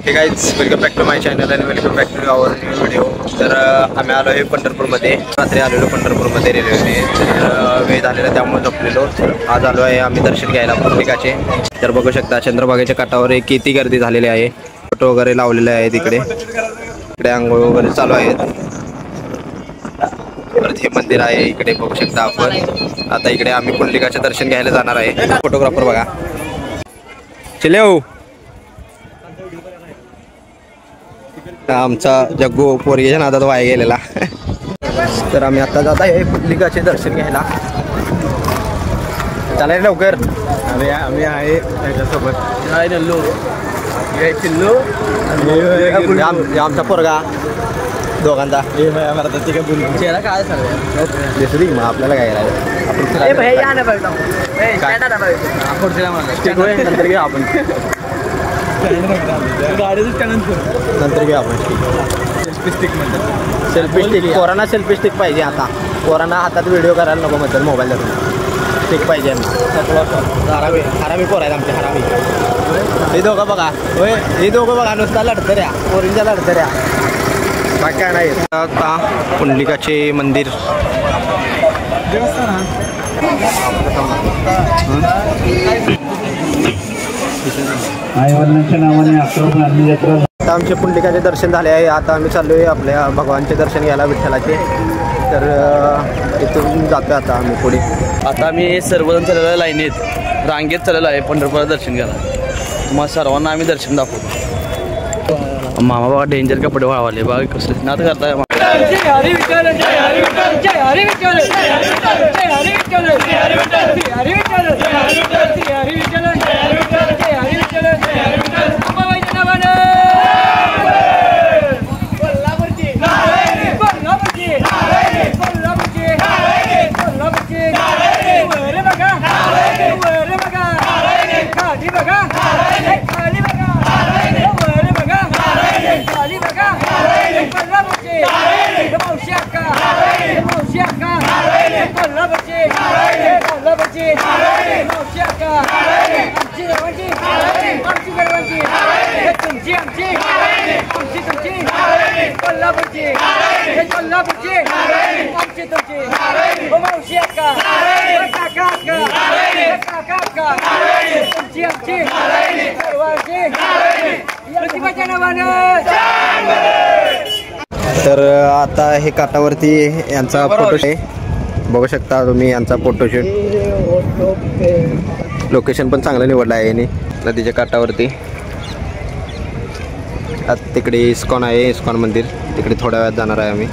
हे guys welcome back to my channel आणि welcome back to our new video. तर आम्ही आलो आहे पंढरपूरमध्ये. रात्री आलेलो पंढरपूरमध्ये रेल्वेने. तर वेळ झालेला त्यामुळे झोपलेलो. आज आलो आहे आम्ही दर्शन घ्यायला पुंडलिकाचे. तर बघू शकता चंद्रभागेच्या काठावर किती गर्दी झालेली आहे. फोटो वगैरे लावलेले आहेत इकडे. इकडे आंघोळ वगैरे चालू आहेत. परत हे मंदिर आहे इकडे बघू शकता आपण. आता इकडे आम्ही पुंडलिकाचे दर्शन घ्यायला जाणार आहे. फोटोग्राफर बघा चिलेव. आमचा जग्गू पोरगेच्या नादात वाया गेलेला. तर आम्ही आता जात आहे पुंडलिकाचे दर्शन घ्यायला. चालेल लवकर. आम्ही आहे त्याच्यासोबत चिल्लू आमचा पोरगा दोघांचा चेहरा काय दिसू दे मग आपल्याला काय नंतर घेऊ आपण. नंतर घेऊ आपण सेल्फी स्टिक. पोरांना सेल्फी स्टिक पाहिजे. आता पोरांना हातात व्हिडिओ करायला नको म्हणतात मोबाईल धरून. स्टिक पाहिजे. हरामी पोर आहेत आमचे हरामी. हे दोघं बघा होय. हे दोघं बघा नुसता लढतऱ्या पोरींच्या लढतऱ्या बाकी काय नाही. आता पुंडलिकाचे मंदिर आता आमचे पुंडलिकाचे दर्शन झाले आहे. आता आम्ही चाललो आहे आपल्या भगवानचे दर्शन घ्यायला विठ्ठलाचे. तर इथून जातो आता आम्ही पुढे. आता आम्ही सर्वजण चाललेल्या लाईनीत रांगेत चाललेलं आहे पंढरपुरात दर्शन घ्यायला. मग सर्वांना आम्ही दर्शन दाखवतो. मामा बाबा डेंजर कपडे वाळवले बघा कसं नात करताय. तर आता हे काठावरती यांचा फोटो आहे बघू शकता तुम्ही. यांचा फोटोशूट लोकेशन पण चांगलं निवडलं आहे यांनी नदीच्या काठावरती. तिकडे इस्कॉन आहे. इस्कॉन मंदिर तिकडे थोड्या वेळात जाणार आहे आम्ही.